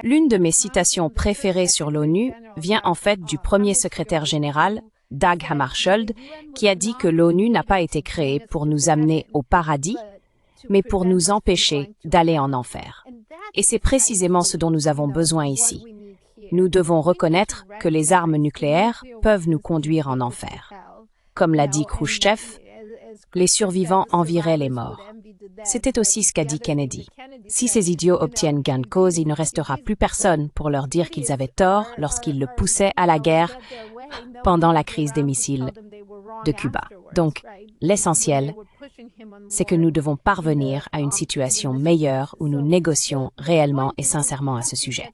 L'une de mes citations préférées sur l'ONU vient en fait du premier secrétaire général, Dag Hammarskjöld, qui a dit que l'ONU n'a pas été créée pour nous amener au paradis, mais pour nous empêcher d'aller en enfer. Et c'est précisément ce dont nous avons besoin ici. Nous devons reconnaître que les armes nucléaires peuvent nous conduire en enfer. Comme l'a dit Khrouchtchev, les survivants envieraient les morts. C'était aussi ce qu'a dit Kennedy. Si ces idiots obtiennent gain de cause, il ne restera plus personne pour leur dire qu'ils avaient tort lorsqu'ils le poussaient à la guerre pendant la crise des missiles de Cuba. Donc, l'essentiel, c'est que nous devons parvenir à une situation meilleure où nous négocions réellement et sincèrement à ce sujet.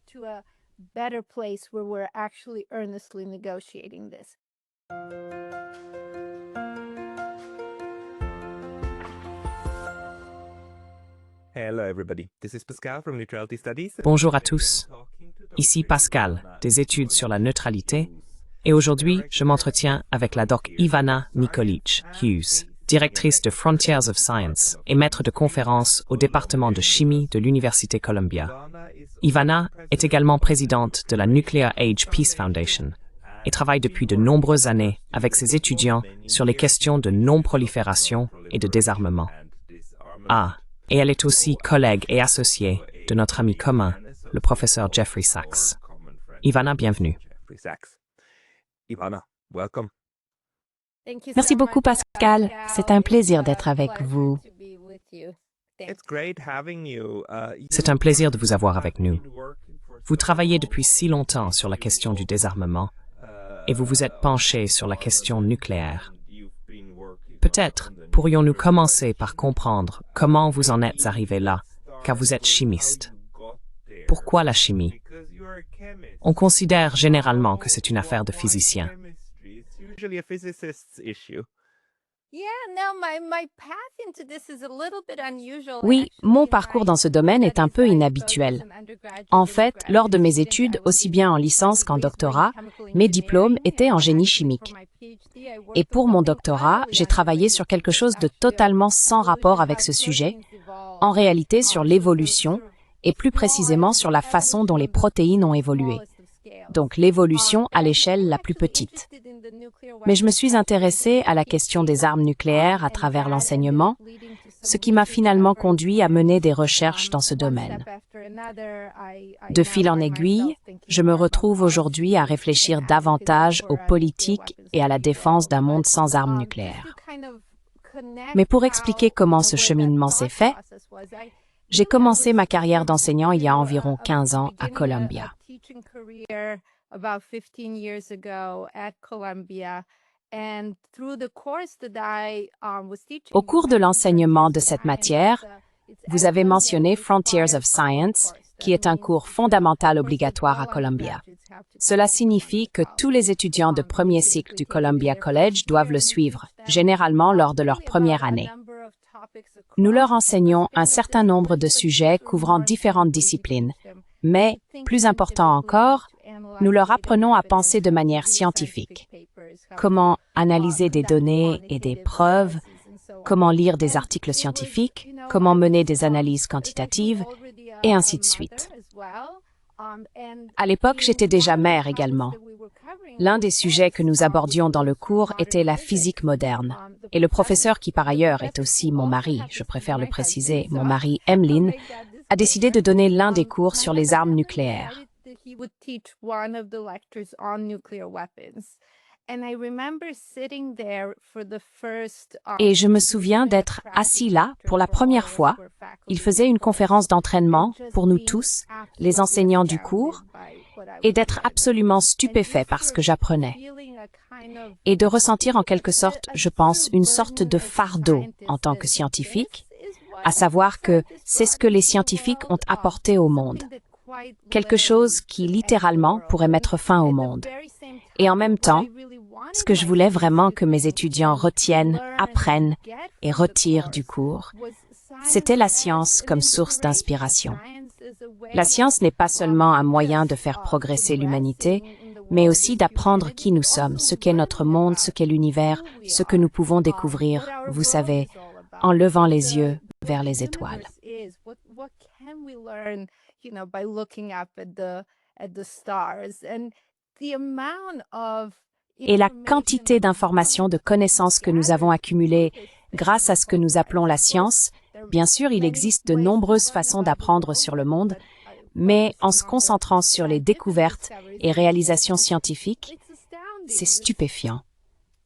Bonjour à tous. Ici Pascal, des études sur la neutralité, et aujourd'hui, je m'entretiens avec la doc Ivana Nikolić-Hughes, directrice de Frontiers of Science et maître de conférence au département de chimie de l'Université Columbia. Ivana est également présidente de la Nuclear Age Peace Foundation et travaille depuis de nombreuses années avec ses étudiants sur les questions de non-prolifération et de désarmement. Et elle est aussi collègue et associée de notre ami commun, le professeur Jeffrey Sachs. Ivana, bienvenue. Merci beaucoup, Pascal. C'est un plaisir d'être avec vous. C'est un plaisir de vous avoir avec nous. Vous travaillez depuis si longtemps sur la question du désarmement et vous vous êtes penché sur la question nucléaire. Peut-être pourrions-nous commencer par comprendre comment vous en êtes arrivé là, car vous êtes chimiste. Pourquoi la chimie? On considère généralement que c'est une affaire de physiciens. Oui, mon parcours dans ce domaine est un peu inhabituel. En fait, lors de mes études, aussi bien en licence qu'en doctorat, mes diplômes étaient en génie chimique. Et pour mon doctorat, j'ai travaillé sur quelque chose de totalement sans rapport avec ce sujet, en réalité sur l'évolution, et plus précisément sur la façon dont les protéines ont évolué. Donc l'évolution à l'échelle la plus petite. Mais je me suis intéressée à la question des armes nucléaires à travers l'enseignement, ce qui m'a finalement conduit à mener des recherches dans ce domaine. De fil en aiguille, je me retrouve aujourd'hui à réfléchir davantage aux politiques et à la défense d'un monde sans armes nucléaires. Mais pour expliquer comment ce cheminement s'est fait, j'ai commencé ma carrière d'enseignant il y a environ 15 ans à Columbia. Au cours de l'enseignement de cette matière, vous avez mentionné Frontiers of Science, qui est un cours fondamental obligatoire à Columbia. Cela signifie que tous les étudiants de premier cycle du Columbia College doivent le suivre, généralement lors de leur première année. Nous leur enseignons un certain nombre de sujets couvrant différentes disciplines, mais, plus important encore, nous leur apprenons à penser de manière scientifique. Comment analyser des données et des preuves, comment lire des articles scientifiques, comment mener des analyses quantitatives, et ainsi de suite. À l'époque, j'étais déjà mère également. L'un des sujets que nous abordions dans le cours était la physique moderne. Et le professeur, qui par ailleurs est aussi mon mari, je préfère le préciser, mon mari Emmeline, a décidé de donner l'un des cours sur les armes nucléaires. Et je me souviens d'être assis là pour la première fois. Il faisait une conférence d'entraînement pour nous tous, les enseignants du cours, et d'être absolument stupéfait par ce que j'apprenais. Et de ressentir en quelque sorte, je pense, une sorte de fardeau en tant que scientifique, à savoir que c'est ce que les scientifiques ont apporté au monde. Quelque chose qui, littéralement, pourrait mettre fin au monde. Et en même temps, ce que je voulais vraiment que mes étudiants retiennent, apprennent et retirent du cours, c'était la science comme source d'inspiration. La science n'est pas seulement un moyen de faire progresser l'humanité, mais aussi d'apprendre qui nous sommes, ce qu'est notre monde, ce qu'est l'univers, ce que nous pouvons découvrir, vous savez, en levant les yeux vers les étoiles. Et la quantité d'informations, de connaissances que nous avons accumulées grâce à ce que nous appelons la science, bien sûr, il existe de nombreuses façons d'apprendre sur le monde, mais en se concentrant sur les découvertes et réalisations scientifiques, c'est stupéfiant,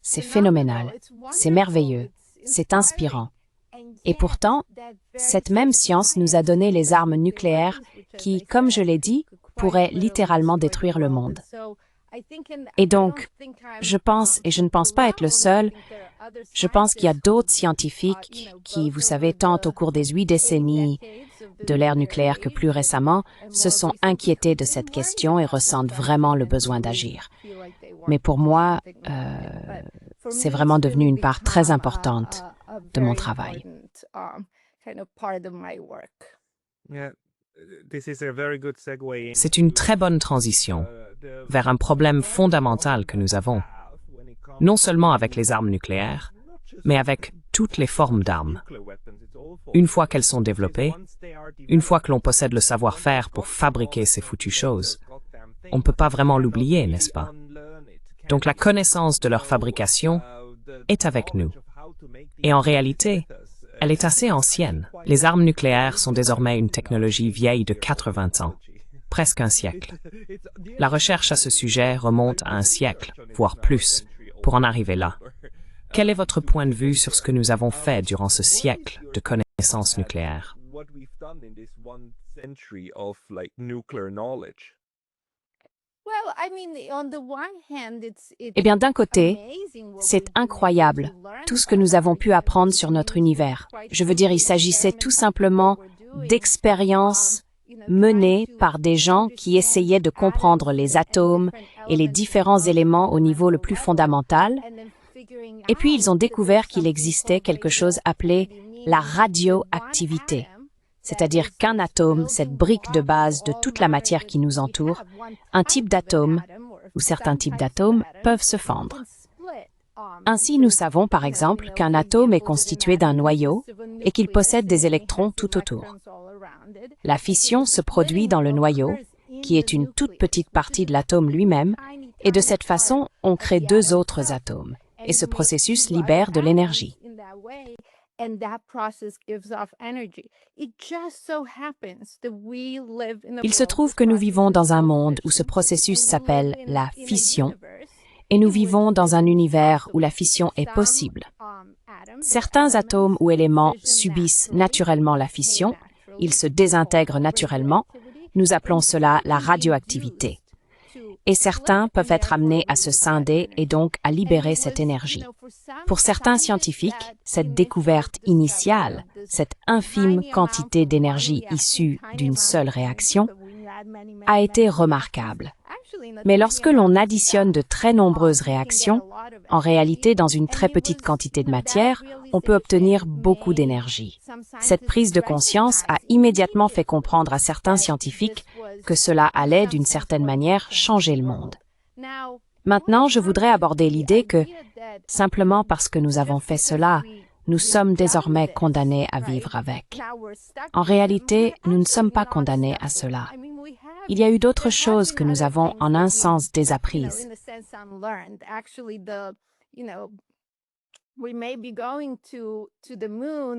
c'est phénoménal, c'est merveilleux, c'est inspirant. Et pourtant, cette même science nous a donné les armes nucléaires qui, comme je l'ai dit, pourraient littéralement détruire le monde. Et donc, je pense, et je ne pense pas être le seul, je pense qu'il y a d'autres scientifiques qui, vous savez, tant au cours des 8 décennies de l'ère nucléaire que plus récemment, se sont inquiétés de cette question et ressentent vraiment le besoin d'agir. Mais pour moi, c'est vraiment devenu une part très importante de mon travail. C'est une très bonne transition vers un problème fondamental que nous avons, non seulement avec les armes nucléaires, mais avec toutes les formes d'armes. Une fois qu'elles sont développées, une fois que l'on possède le savoir-faire pour fabriquer ces foutues choses, on ne peut pas vraiment l'oublier, n'est-ce pas? Donc la connaissance de leur fabrication est avec nous. Et en réalité, elle est assez ancienne. Les armes nucléaires sont désormais une technologie vieille de 80 ans, presque un siècle. La recherche à ce sujet remonte à un siècle, voire plus, pour en arriver là. Quel est votre point de vue sur ce que nous avons fait durant ce siècle de connaissances nucléaires? Eh bien, d'un côté, c'est incroyable, tout ce que nous avons pu apprendre sur notre univers. Je veux dire, il s'agissait tout simplement d'expériences menées par des gens qui essayaient de comprendre les atomes et les différents éléments au niveau le plus fondamental. Et puis, ils ont découvert qu'il existait quelque chose appelé la radioactivité. C'est-à-dire qu'un atome, cette brique de base de toute la matière qui nous entoure, un type d'atome, ou certains types d'atomes, peuvent se fendre. Ainsi, nous savons par exemple qu'un atome est constitué d'un noyau et qu'il possède des électrons tout autour. La fission se produit dans le noyau, qui est une toute petite partie de l'atome lui-même, et de cette façon, on crée 2 autres atomes, et ce processus libère de l'énergie. Il se trouve que nous vivons dans un monde où ce processus s'appelle la fission, et nous vivons dans un univers où la fission est possible. Certains atomes ou éléments subissent naturellement la fission, ils se désintègrent naturellement, nous appelons cela la radioactivité. Et certains peuvent être amenés à se scinder et donc à libérer cette énergie. Pour certains scientifiques, cette découverte initiale, cette infime quantité d'énergie issue d'une seule réaction, a été remarquable. Mais lorsque l'on additionne de très nombreuses réactions, en réalité dans une très petite quantité de matière, on peut obtenir beaucoup d'énergie. Cette prise de conscience a immédiatement fait comprendre à certains scientifiques que cela allait d'une certaine manière changer le monde. Maintenant, je voudrais aborder l'idée que, simplement parce que nous avons fait cela, nous sommes désormais condamnés à vivre avec. En réalité, nous ne sommes pas condamnés à cela. Il y a eu d'autres choses que nous avons en un sens désapprises.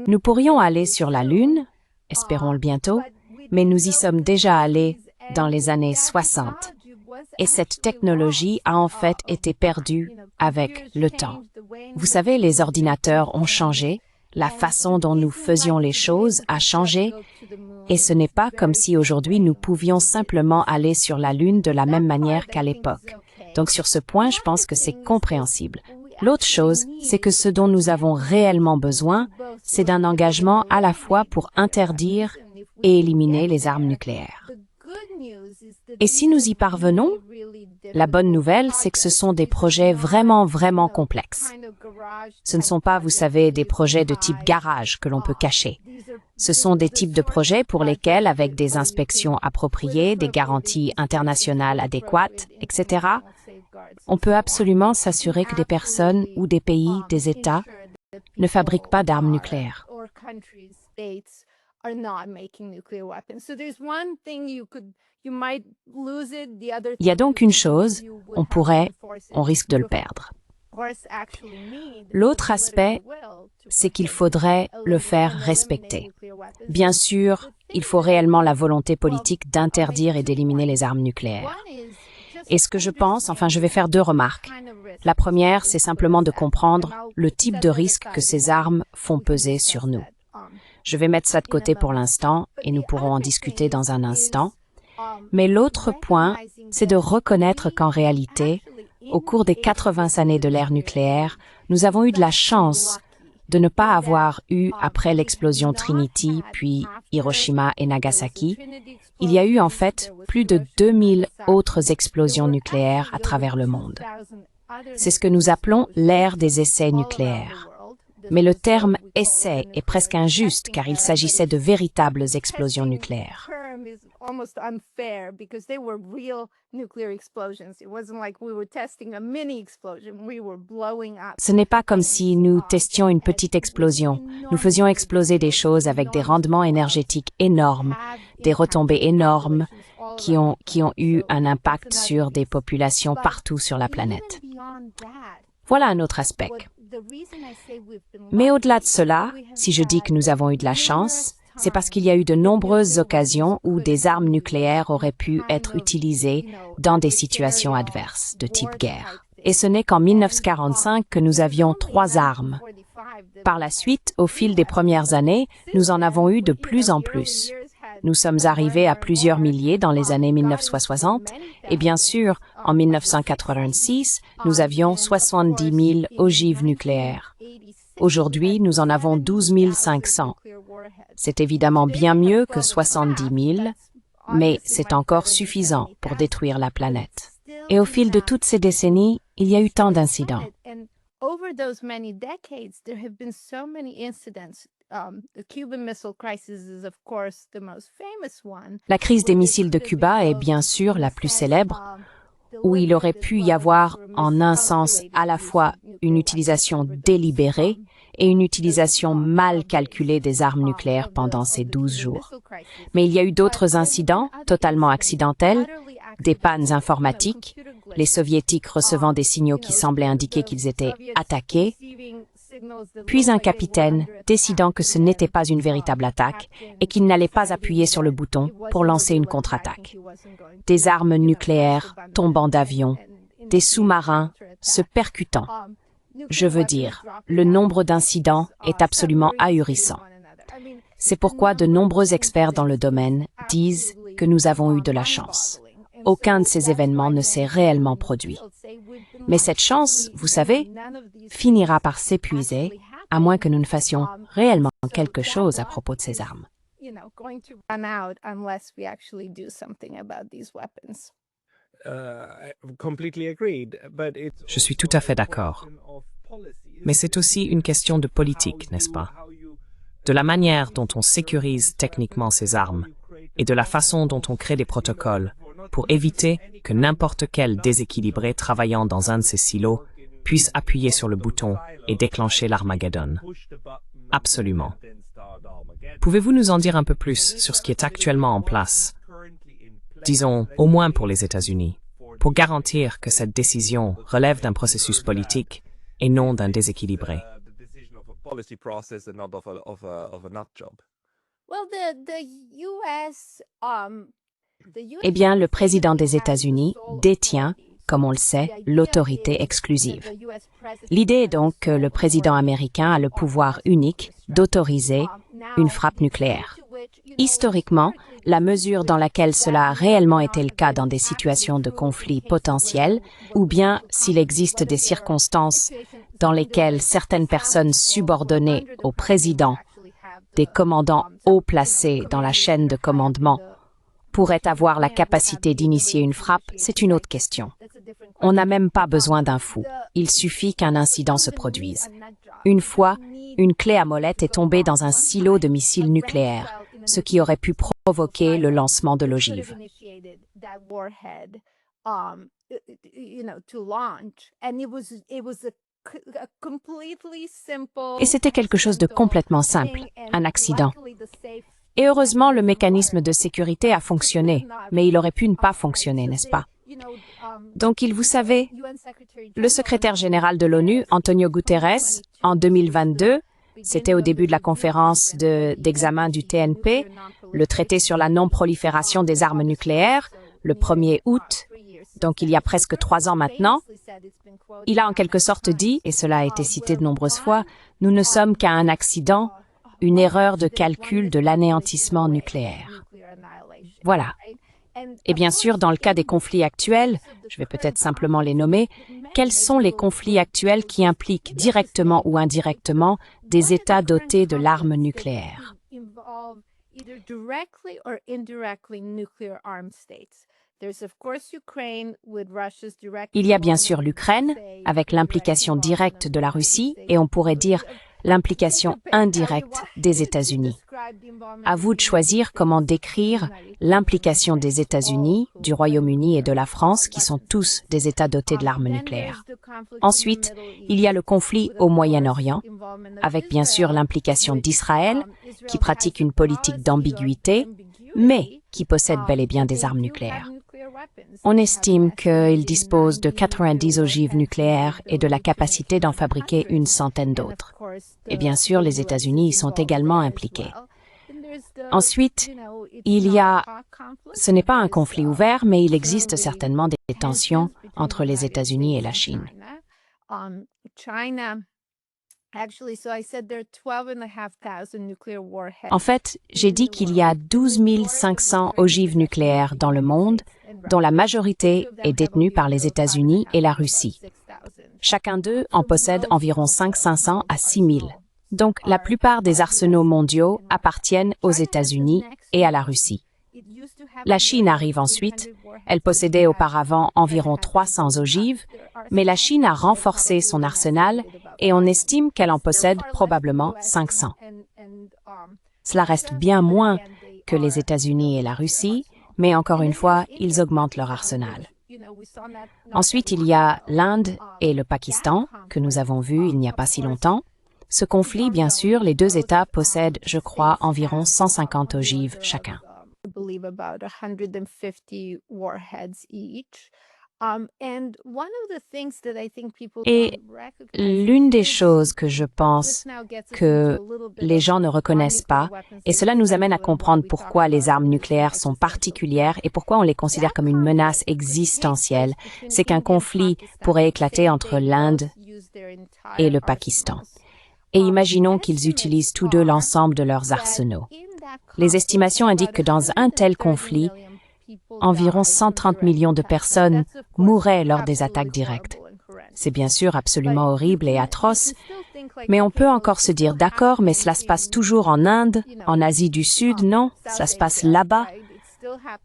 Nous pourrions aller sur la Lune, espérons-le bientôt, mais nous y sommes déjà allés dans les années 60. Et cette technologie a en fait été perdue avec le temps. Vous savez, les ordinateurs ont changé, la façon dont nous faisions les choses a changé, et ce n'est pas comme si aujourd'hui nous pouvions simplement aller sur la Lune de la même manière qu'à l'époque. Donc sur ce point, je pense que c'est compréhensible. L'autre chose, c'est que ce dont nous avons réellement besoin, c'est d'un engagement à la fois pour interdire et éliminer les armes nucléaires. Et si nous y parvenons, la bonne nouvelle, c'est que ce sont des projets vraiment complexes. Ce ne sont pas, vous savez, des projets de type garage que l'on peut cacher. Ce sont des types de projets pour lesquels, avec des inspections appropriées, des garanties internationales adéquates, etc., on peut absolument s'assurer que des personnes ou des pays, des États, ne fabriquent pas d'armes nucléaires. Il y a donc une chose, on risque de le perdre. L'autre aspect, c'est qu'il faudrait le faire respecter. Bien sûr, il faut réellement la volonté politique d'interdire et d'éliminer les armes nucléaires. Et ce que je pense, je vais faire deux remarques. La première, c'est simplement de comprendre le type de risque que ces armes font peser sur nous. Je vais mettre ça de côté pour l'instant et nous pourrons en discuter dans un instant. Mais l'autre point, c'est de reconnaître qu'en réalité, au cours des 80 années de l'ère nucléaire, nous avons eu de la chance de ne pas avoir eu, après l'explosion Trinity, puis Hiroshima et Nagasaki, il y a eu en fait plus de 2000 autres explosions nucléaires à travers le monde. C'est ce que nous appelons l'ère des essais nucléaires. Mais le terme « essai » est presque injuste car il s'agissait de véritables explosions nucléaires. Ce n'est pas comme si nous testions une petite explosion. Nous faisions exploser des choses avec des rendements énergétiques énormes, des retombées énormes qui ont eu un impact sur des populations partout sur la planète. Voilà un autre aspect. Mais au-delà de cela, si je dis que nous avons eu de la chance, c'est parce qu'il y a eu de nombreuses occasions où des armes nucléaires auraient pu être utilisées dans des situations adverses, de type guerre. Et ce n'est qu'en 1945 que nous avions 3 armes. Par la suite, au fil des premières années, nous en avons eu de plus en plus. Nous sommes arrivés à plusieurs milliers dans les années 1960 et bien sûr, en 1986, nous avions 70 000 ogives nucléaires. Aujourd'hui, nous en avons 12 500. C'est évidemment bien mieux que 70 000, mais c'est encore suffisant pour détruire la planète. Et au fil de toutes ces décennies, il y a eu tant d'incidents. La crise des missiles de Cuba est bien sûr la plus célèbre, où il aurait pu y avoir en un sens à la fois une utilisation délibérée et une utilisation mal calculée des armes nucléaires pendant ces 12 jours. Mais il y a eu d'autres incidents totalement accidentels, des pannes informatiques, les soviétiques recevant des signaux qui semblaient indiquer qu'ils étaient attaqués, puis un capitaine décidant que ce n'était pas une véritable attaque et qu'il n'allait pas appuyer sur le bouton pour lancer une contre-attaque. Des armes nucléaires tombant d'avions, des sous-marins se percutant. Je veux dire, le nombre d'incidents est absolument ahurissant. C'est pourquoi de nombreux experts dans le domaine disent que nous avons eu de la chance. Aucun de ces événements ne s'est réellement produit. Mais cette chance, vous savez, finira par s'épuiser, à moins que nous ne fassions réellement quelque chose à propos de ces armes. Je suis tout à fait d'accord. Mais c'est aussi une question de politique, n'est-ce pas? De la manière dont on sécurise techniquement ces armes et de la façon dont on crée des protocoles pour éviter que n'importe quel déséquilibré travaillant dans un de ces silos puisse appuyer sur le bouton et déclencher l'Armageddon. Absolument. Pouvez-vous nous en dire un peu plus sur ce qui est actuellement en place, disons au moins pour les États-Unis, pour garantir que cette décision relève d'un processus politique et non d'un déséquilibré? Eh bien, le président des États-Unis détient, comme on le sait, l'autorité exclusive. L'idée est donc que le président américain a le pouvoir unique d'autoriser une frappe nucléaire. Historiquement, la mesure dans laquelle cela a réellement été le cas dans des situations de conflit potentiels, ou bien s'il existe des circonstances dans lesquelles certaines personnes subordonnées au président, des commandants haut placés dans la chaîne de commandement, pourraient avoir la capacité d'initier une frappe, c'est une autre question. On n'a même pas besoin d'un fou. Il suffit qu'un incident se produise. Une fois, une clé à molette est tombée dans un silo de missiles nucléaires, ce qui aurait pu provoquer le lancement de l'ogive. Et c'était quelque chose de complètement simple, un accident. Et heureusement, le mécanisme de sécurité a fonctionné, mais il aurait pu ne pas fonctionner, n'est-ce pas? Donc, vous savez, le secrétaire général de l'ONU, Antonio Guterres, en 2022, c'était au début de la conférence d'examen du TNP, le traité sur la non-prolifération des armes nucléaires, le 1er août, donc il y a presque 3 ans maintenant, il a en quelque sorte dit, et cela a été cité de nombreuses fois, nous ne sommes qu'à un accident, une erreur de calcul de l'anéantissement nucléaire. Voilà. Et bien sûr, dans le cas des conflits actuels, je vais peut-être simplement les nommer, quels sont les conflits actuels qui impliquent directement ou indirectement des États dotés de l'arme nucléaire? Il y a bien sûr l'Ukraine, avec l'implication directe de la Russie, et on pourrait dire l'implication indirecte des États-Unis. À vous de choisir comment décrire l'implication des États-Unis, du Royaume-Uni et de la France, qui sont tous des États dotés de l'arme nucléaire. Ensuite, il y a le conflit au Moyen-Orient, avec bien sûr l'implication d'Israël, qui pratique une politique d'ambiguïté, mais qui possède bel et bien des armes nucléaires. On estime qu'il dispose de 90 ogives nucléaires et de la capacité d'en fabriquer une centaine d'autres. Et bien sûr, les États-Unis y sont également impliqués. Ensuite, ce n'est pas un conflit ouvert, mais il existe certainement des tensions entre les États-Unis et la Chine. En fait, j'ai dit qu'il y a 12 500 ogives nucléaires dans le monde, dont la majorité est détenue par les États-Unis et la Russie. Chacun d'eux en possède environ 500 à 6 000. Donc, la plupart des arsenaux mondiaux appartiennent aux États-Unis et à la Russie. La Chine arrive ensuite. Elle possédait auparavant environ 300 ogives, mais la Chine a renforcé son arsenal et on estime qu'elle en possède probablement 500. Cela reste bien moins que les États-Unis et la Russie, mais encore une fois, ils augmentent leur arsenal. Ensuite, il y a l'Inde et le Pakistan, que nous avons vu il n'y a pas si longtemps. Ce conflit, bien sûr, les deux États possèdent, je crois, environ 150 ogives chacun. Et l'une des choses que je pense que les gens ne reconnaissent pas, et cela nous amène à comprendre pourquoi les armes nucléaires sont particulières et pourquoi on les considère comme une menace existentielle, c'est qu'un conflit pourrait éclater entre l'Inde et le Pakistan. Et imaginons qu'ils utilisent tous deux l'ensemble de leurs arsenaux. Les estimations indiquent que dans un tel conflit, environ 130 millions de personnes mourraient lors des attaques directes. C'est bien sûr absolument horrible et atroce, mais on peut encore se dire d'accord, mais cela se passe toujours en Inde, en Asie du Sud, non? Cela se passe là-bas.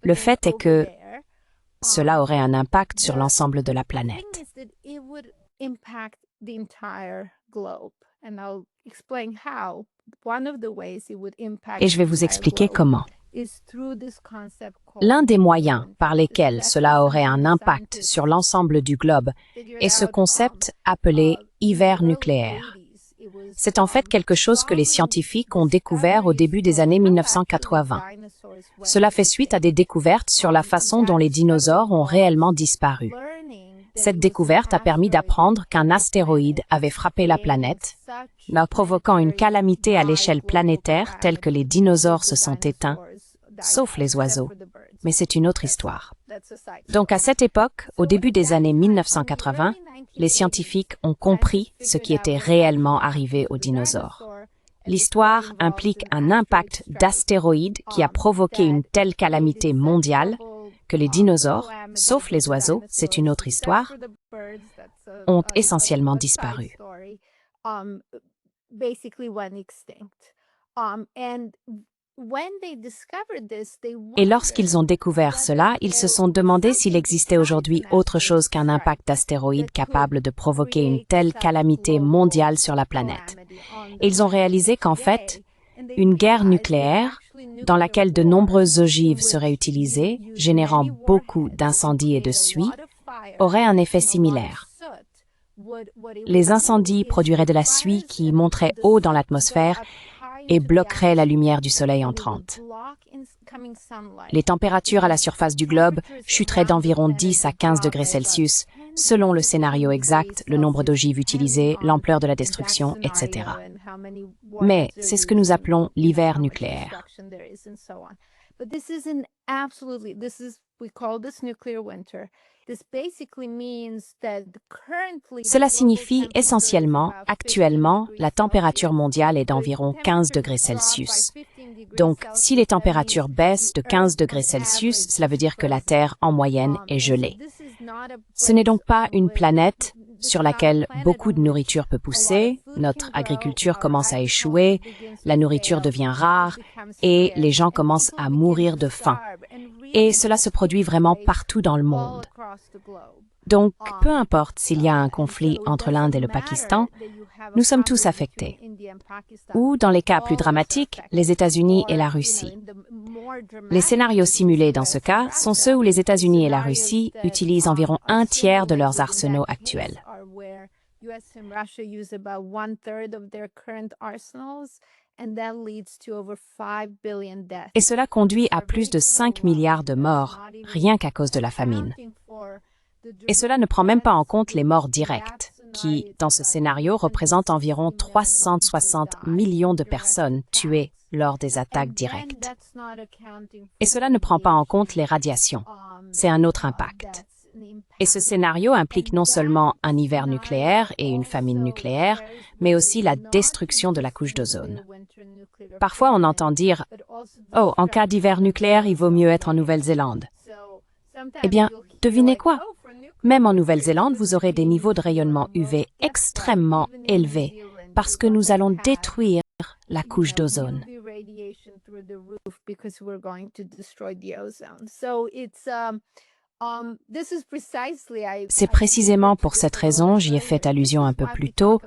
Le fait est que cela aurait un impact sur l'ensemble de la planète. Et je vais vous expliquer comment. L'un des moyens par lesquels cela aurait un impact sur l'ensemble du globe est ce concept appelé hiver nucléaire. C'est en fait quelque chose que les scientifiques ont découvert au début des années 1980. Cela fait suite à des découvertes sur la façon dont les dinosaures ont réellement disparu. Cette découverte a permis d'apprendre qu'un astéroïde avait frappé la planète, provoquant une calamité à l'échelle planétaire telle que les dinosaures se sont éteints, sauf les oiseaux. Mais c'est une autre histoire. Donc à cette époque, au début des années 1980, les scientifiques ont compris ce qui était réellement arrivé aux dinosaures. L'histoire implique un impact d'astéroïde qui a provoqué une telle calamité mondiale que les dinosaures, sauf les oiseaux, c'est une autre histoire, ont essentiellement disparu. Et lorsqu'ils ont découvert cela, ils se sont demandé s'il existait aujourd'hui autre chose qu'un impact d'astéroïde capable de provoquer une telle calamité mondiale sur la planète. Et ils ont réalisé qu'en fait, une guerre nucléaire, dans laquelle de nombreuses ogives seraient utilisées, générant beaucoup d'incendies et de suie, aurait un effet similaire. Les incendies produiraient de la suie qui monterait haut dans l'atmosphère et bloquerait la lumière du soleil entrante. Les températures à la surface du globe chuteraient d'environ 10 à 15 degrés Celsius, selon le scénario exact, le nombre d'ogives utilisées, l'ampleur de la destruction, etc. Mais c'est ce que nous appelons l'hiver nucléaire. Cela signifie essentiellement, actuellement, la température mondiale est d'environ 15 degrés Celsius. Donc, si les températures baissent de 15 degrés Celsius, cela veut dire que la Terre, en moyenne, est gelée. Ce n'est donc pas une planète sur laquelle beaucoup de nourriture peut pousser, notre agriculture commence à échouer, la nourriture devient rare et les gens commencent à mourir de faim. Et cela se produit vraiment partout dans le monde. Donc, peu importe s'il y a un conflit entre l'Inde et le Pakistan, nous sommes tous affectés. Ou, dans les cas plus dramatiques, les États-Unis et la Russie. Les scénarios simulés dans ce cas sont ceux où les États-Unis et la Russie utilisent environ un tiers de leurs arsenaux actuels. Et cela conduit à plus de 5 milliards de morts, rien qu'à cause de la famine. Et cela ne prend même pas en compte les morts directes, qui, dans ce scénario, représentent environ 360 millions de personnes tuées lors des attaques directes. Et cela ne prend pas en compte les radiations. C'est un autre impact. Et ce scénario implique non seulement un hiver nucléaire et une famine nucléaire, mais aussi la destruction de la couche d'ozone. Parfois, on entend dire « Oh, en cas d'hiver nucléaire, il vaut mieux être en Nouvelle-Zélande. » Eh bien, devinez quoi? Même en Nouvelle-Zélande, vous aurez des niveaux de rayonnement UV extrêmement élevés parce que nous allons détruire la couche d'ozone. C'est précisément pour cette raison, j'y ai fait allusion un peu plus tôt,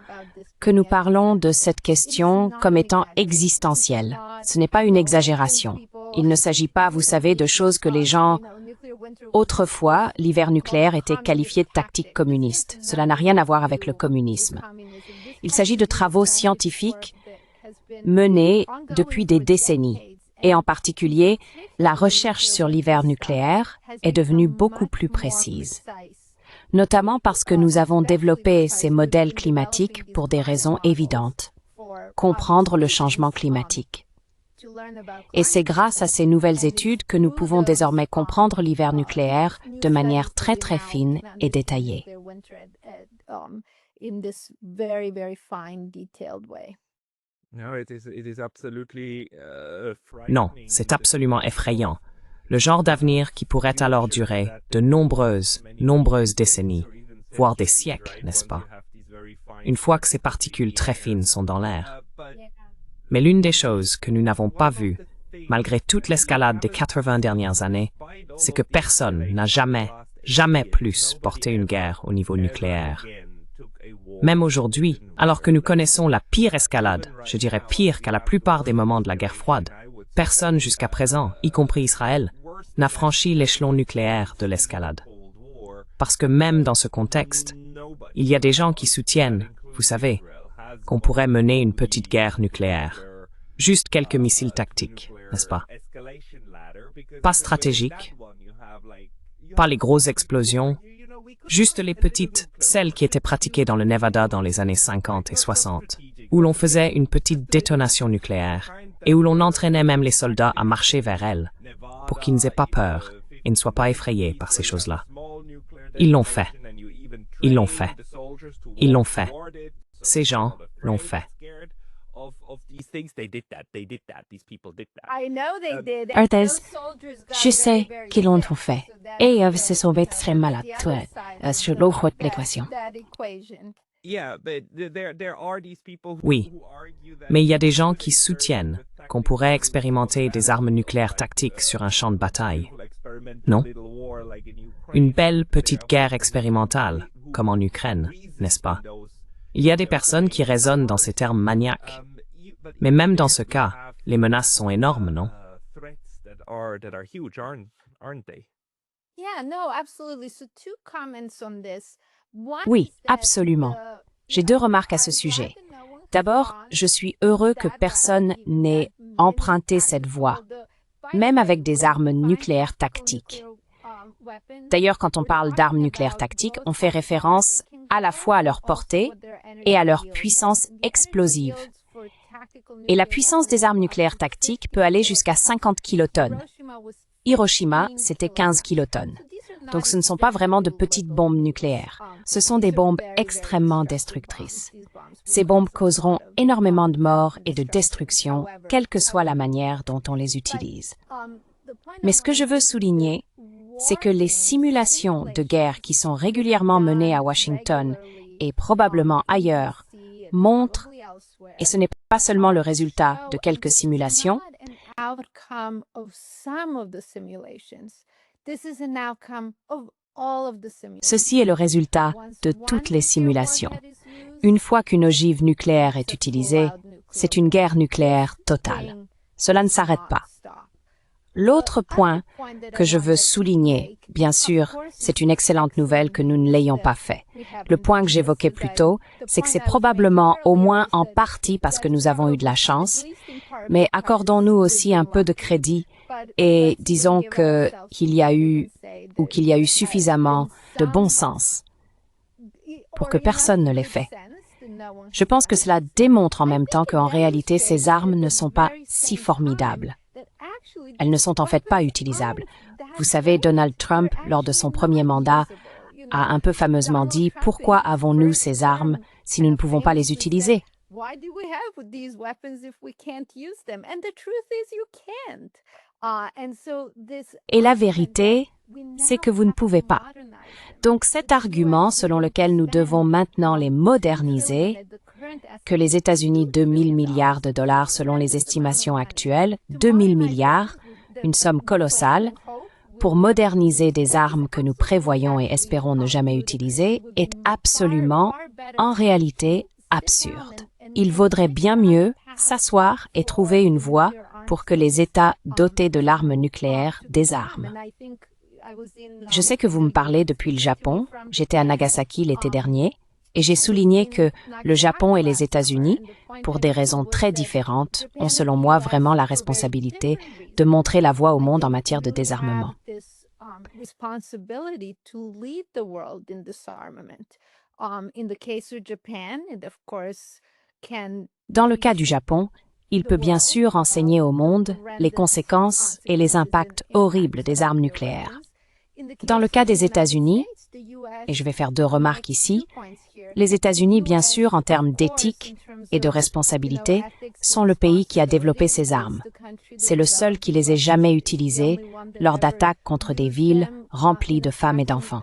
que nous parlons de cette question comme étant existentielle. Ce n'est pas une exagération. Il ne s'agit pas, vous savez, de choses que les gens... Autrefois, l'hiver nucléaire était qualifié de tactique communiste. Cela n'a rien à voir avec le communisme. Il s'agit de travaux scientifiques menés depuis des décennies. Et en particulier, la recherche sur l'hiver nucléaire est devenue beaucoup plus précise. Notamment parce que nous avons développé ces modèles climatiques pour des raisons évidentes. Comprendre le changement climatique. Et c'est grâce à ces nouvelles études que nous pouvons désormais comprendre l'hiver nucléaire de manière très très fine et détaillée. Non, c'est absolument effrayant. Le genre d'avenir qui pourrait alors durer de nombreuses décennies, voire des siècles, n'est-ce pas? Une fois que ces particules très fines sont dans l'air. Mais l'une des choses que nous n'avons pas vues, malgré toute l'escalade des 80 dernières années, c'est que personne n'a jamais plus porté une guerre au niveau nucléaire. Même aujourd'hui, alors que nous connaissons la pire escalade, je dirais pire qu'à la plupart des moments de la guerre froide, personne jusqu'à présent, y compris Israël, n'a franchi l'échelon nucléaire de l'escalade. Parce que même dans ce contexte, il y a des gens qui soutiennent, vous savez, qu'on pourrait mener une petite guerre nucléaire. Juste quelques missiles tactiques, n'est-ce pas? Pas stratégiques, pas les grosses explosions, juste les petites, celles qui étaient pratiquées dans le Nevada dans les années 50 et 60, où l'on faisait une petite détonation nucléaire et où l'on entraînait même les soldats à marcher vers elles, pour qu'ils n'aient pas peur et ne soient pas effrayés par ces choses-là. Ils l'ont fait. Ils l'ont fait. Ils l'ont fait. Ces gens l'ont fait. Arthès, je sais qu'ils l'ont fait. Et ils se sont très malades sur l'équation. Oui, mais il y a des gens qui soutiennent qu'on pourrait expérimenter des armes nucléaires tactiques sur un champ de bataille. Non? Une belle petite guerre expérimentale, comme en Ukraine, n'est-ce pas? Il y a des personnes qui raisonnent dans ces termes maniaques. Mais même dans ce cas, les menaces sont énormes, non? Oui, absolument. J'ai deux remarques à ce sujet. D'abord, je suis heureux que personne n'ait emprunté cette voie, même avec des armes nucléaires tactiques. D'ailleurs, quand on parle d'armes nucléaires tactiques, on fait référence à la fois à leur portée et à leur puissance explosive. Et la puissance des armes nucléaires tactiques peut aller jusqu'à 50 kilotonnes. Hiroshima, c'était 15 kilotonnes. Donc ce ne sont pas vraiment de petites bombes nucléaires. Ce sont des bombes extrêmement destructrices. Ces bombes causeront énormément de morts et de destruction, quelle que soit la manière dont on les utilise. Mais ce que je veux souligner, c'est que les simulations de guerre qui sont régulièrement menées à Washington et probablement ailleurs montrent, et ce n'est pas seulement le résultat de quelques simulations, ceci est le résultat de toutes les simulations. Une fois qu'une ogive nucléaire est utilisée, c'est une guerre nucléaire totale. Cela ne s'arrête pas. L'autre point que je veux souligner, bien sûr, c'est une excellente nouvelle que nous ne l'ayons pas fait. Le point que j'évoquais plus tôt, c'est que c'est probablement au moins en partie parce que nous avons eu de la chance, mais accordons-nous aussi un peu de crédit et disons qu'il y a eu suffisamment de bon sens pour que personne ne l'ait fait. Je pense que cela démontre en même temps qu'en réalité, ces armes ne sont pas si formidables. Elles ne sont en fait pas utilisables. Vous savez, Donald Trump, lors de son premier mandat, a un peu fameusement dit « Pourquoi avons-nous ces armes si nous ne pouvons pas les utiliser ?» Et la vérité, c'est que vous ne pouvez pas. Donc cet argument selon lequel nous devons maintenant les moderniser, que les États-Unis 2000 milliards de dollars selon les estimations actuelles, 2000 milliards, une somme colossale, pour moderniser des armes que nous prévoyons et espérons ne jamais utiliser, est absolument, en réalité, absurde. Il vaudrait bien mieux s'asseoir et trouver une voie pour que les États dotés de l'arme nucléaire désarment. Je sais que vous me parlez depuis le Japon. J'étais à Nagasaki l'été dernier et j'ai souligné que le Japon et les États-Unis, pour des raisons très différentes, ont selon moi vraiment la responsabilité de montrer la voie au monde en matière de désarmement. Dans le cas du Japon, il peut bien sûr enseigner au monde les conséquences et les impacts horribles des armes nucléaires. Dans le cas des États-Unis, et je vais faire deux remarques ici, les États-Unis, bien sûr, en termes d'éthique et de responsabilité, sont le pays qui a développé ces armes. C'est le seul qui les ait jamais utilisées lors d'attaques contre des villes remplies de femmes et d'enfants.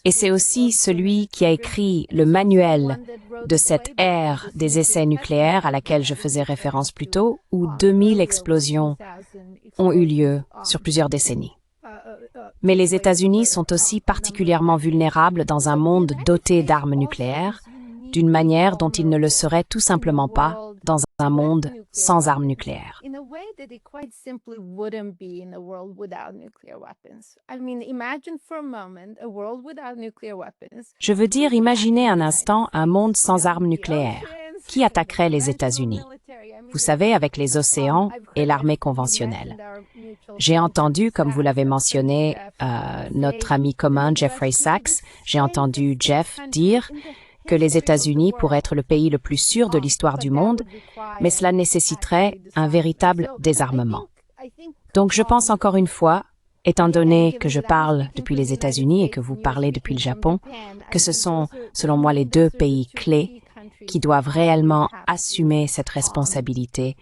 Et c'est aussi celui qui a écrit le manuel de cette ère des essais nucléaires à laquelle je faisais référence plus tôt, où 2000 explosions ont eu lieu sur plusieurs décennies. Mais les États-Unis sont aussi particulièrement vulnérables dans un monde doté d'armes nucléaires, d'une manière dont ils ne le seraient tout simplement pas dans un monde sans armes nucléaires. Je veux dire, imaginez un instant un monde sans armes nucléaires. Qui attaquerait les États-Unis? Vous savez, avec les océans et l'armée conventionnelle. J'ai entendu, comme vous l'avez mentionné, notre ami commun Jeffrey Sachs, j'ai entendu Jeff dire que les États-Unis pourraient être le pays le plus sûr de l'histoire du monde, mais cela nécessiterait un véritable désarmement. Donc je pense encore une fois, étant donné que je parle depuis les États-Unis et que vous parlez depuis le Japon, que ce sont, selon moi, les deux pays clés qui doivent réellement assumer cette responsabilité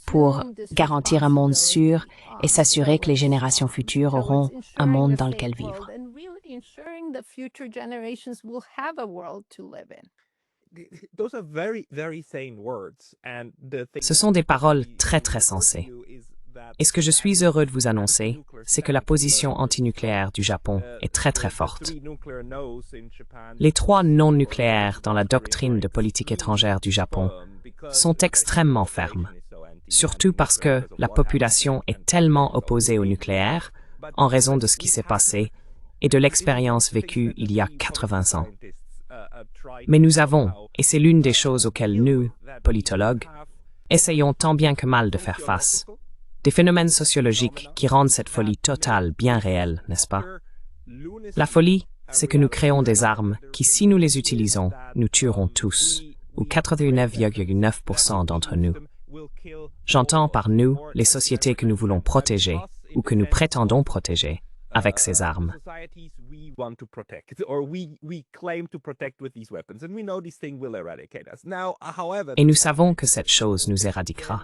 pour garantir un monde sûr et s'assurer que les générations futures auront un monde dans lequel vivre. Ce sont des paroles très très sensées. Et ce que je suis heureux de vous annoncer, c'est que la position antinucléaire du Japon est très très forte. Les 3 non-nucléaires dans la doctrine de politique étrangère du Japon sont extrêmement fermes, surtout parce que la population est tellement opposée au nucléaire en raison de ce qui s'est passé et de l'expérience vécue il y a 80 ans. Mais nous avons, et c'est l'une des choses auxquelles nous, politologues, essayons tant bien que mal de faire face, des phénomènes sociologiques qui rendent cette folie totale bien réelle, n'est-ce pas? La folie, c'est que nous créons des armes qui, si nous les utilisons, nous tuerons tous, ou 89,9% d'entre nous. J'entends par nous les sociétés que nous voulons protéger, ou que nous prétendons protéger, avec ces armes. Et nous savons que cette chose nous éradiquera.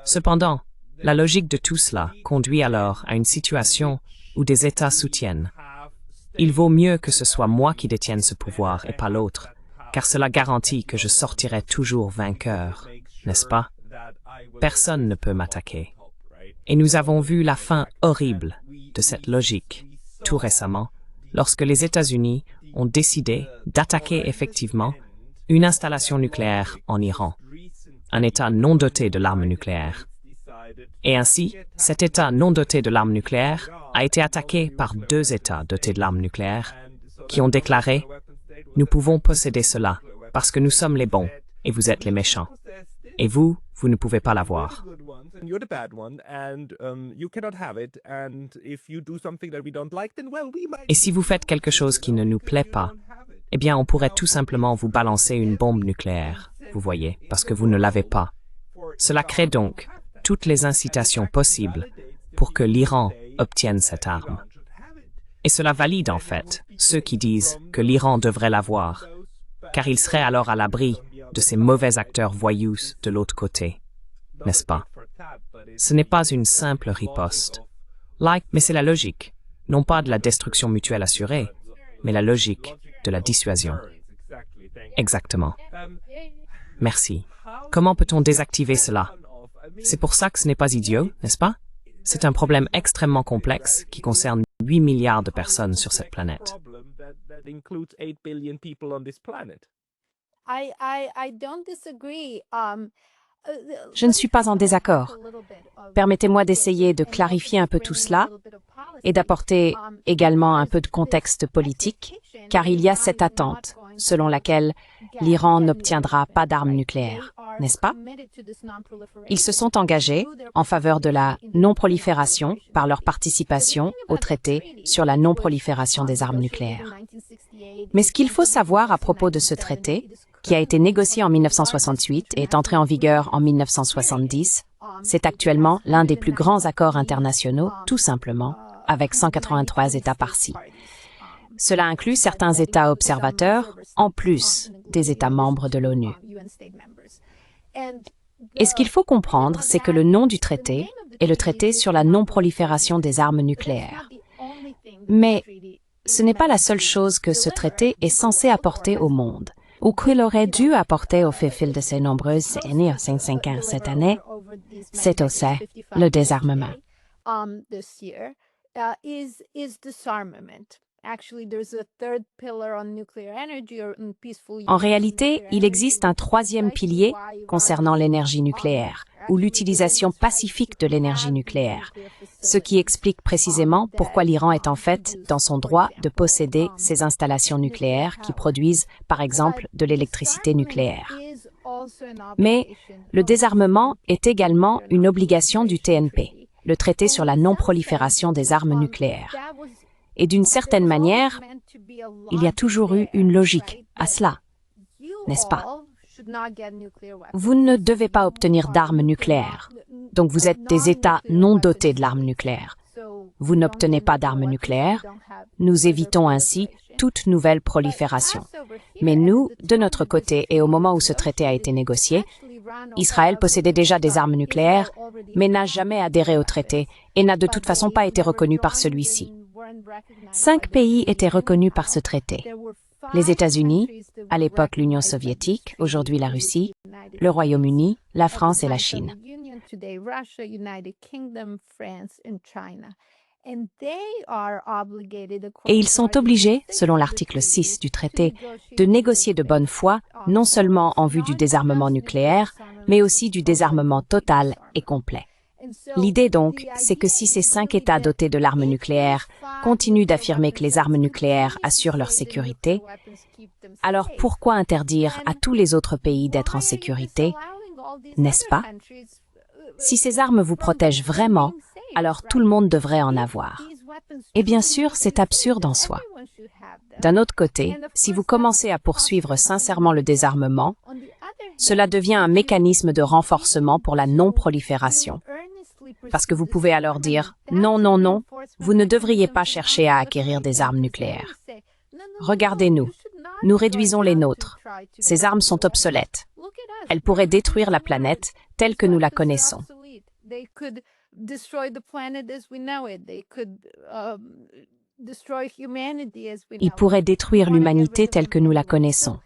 Cependant, la logique de tout cela conduit alors à une situation où des États soutiennent. Il vaut mieux que ce soit moi qui détienne ce pouvoir et pas l'autre, car cela garantit que je sortirai toujours vainqueur, n'est-ce pas? Personne ne peut m'attaquer. Et nous avons vu la fin horrible de cette logique tout récemment, lorsque les États-Unis ont décidé d'attaquer effectivement une installation nucléaire en Iran, un État non doté de l'arme nucléaire. Et ainsi, cet État non doté de l'arme nucléaire a été attaqué par deux États dotés de l'arme nucléaire qui ont déclaré « Nous pouvons posséder cela parce que nous sommes les bons et vous êtes les méchants. Et vous ne pouvez pas l'avoir. » Et si vous faites quelque chose qui ne nous plaît pas, eh bien on pourrait tout simplement vous balancer une bombe nucléaire, vous voyez, parce que vous ne l'avez pas. Cela crée donc toutes les incitations possibles pour que l'Iran obtienne cette arme. Et cela valide en fait ceux qui disent que l'Iran devrait l'avoir, car il serait alors à l'abri de ces mauvais acteurs voyous de l'autre côté, n'est-ce pas? Ce n'est pas une simple riposte, mais c'est la logique, non pas de la destruction mutuelle assurée, mais la logique de la dissuasion. Exactement. Merci. Comment peut-on désactiver cela? C'est pour ça que ce n'est pas idiot, n'est-ce pas? C'est un problème extrêmement complexe qui concerne 8 milliards de personnes sur cette planète. Je ne suis pas en désaccord. Permettez-moi d'essayer de clarifier un peu tout cela et d'apporter également un peu de contexte politique, car il y a cette attente selon laquelle l'Iran n'obtiendra pas d'armes nucléaires, n'est-ce pas? Ils se sont engagés en faveur de la non-prolifération par leur participation au traité sur la non-prolifération des armes nucléaires. Mais ce qu'il faut savoir à propos de ce traité, qui a été négocié en 1968 et est entré en vigueur en 1970, c'est actuellement l'un des plus grands accords internationaux, tout simplement, avec 183 États parties. Cela inclut certains États observateurs, en plus des États membres de l'ONU. Et ce qu'il faut comprendre, c'est que le nom du traité est le traité sur la non-prolifération des armes nucléaires. Mais ce n'est pas la seule chose que ce traité est censé apporter au monde, ou qu'il aurait dû apporter au fil de ces nombreuses années, 5 ans cette année, c'est aussi le désarmement. En réalité, il existe un troisième pilier concernant l'énergie nucléaire, ou l'utilisation pacifique de l'énergie nucléaire, ce qui explique précisément pourquoi l'Iran est en fait dans son droit de posséder ces installations nucléaires qui produisent, par exemple, de l'électricité nucléaire. Mais le désarmement est également une obligation du TNP, le traité sur la non-prolifération des armes nucléaires. Et d'une certaine manière, il y a toujours eu une logique à cela, n'est-ce pas? Vous ne devez pas obtenir d'armes nucléaires, donc vous êtes des États non dotés de l'arme nucléaire. Vous n'obtenez pas d'armes nucléaires, nous évitons ainsi toute nouvelle prolifération. Mais nous, de notre côté, et au moment où ce traité a été négocié, Israël possédait déjà des armes nucléaires, mais n'a jamais adhéré au traité et n'a de toute façon pas été reconnu par celui-ci. 5 pays étaient reconnus par ce traité. Les États-Unis, à l'époque l'Union soviétique, aujourd'hui la Russie, le Royaume-Uni, la France et la Chine. Et ils sont obligés, selon l'article 6 du traité, de négocier de bonne foi, non seulement en vue du désarmement nucléaire, mais aussi du désarmement total et complet. L'idée donc, c'est que si ces 5 États dotés de l'arme nucléaire continuent d'affirmer que les armes nucléaires assurent leur sécurité, Alors pourquoi interdire à tous les autres pays d'être en sécurité, n'est-ce pas? Si ces armes vous protègent vraiment, alors tout le monde devrait en avoir. Et bien sûr, c'est absurde en soi. D'un autre côté, si vous commencez à poursuivre sincèrement le désarmement, cela devient un mécanisme de renforcement pour la non-prolifération. Parce que vous pouvez alors dire « Non, non, non, vous ne devriez pas chercher à acquérir des armes nucléaires. Regardez-nous, nous réduisons les nôtres. Ces armes sont obsolètes. Elles pourraient détruire la planète telle que nous la connaissons. » Ils pourraient détruire l'humanité telle que nous la connaissons.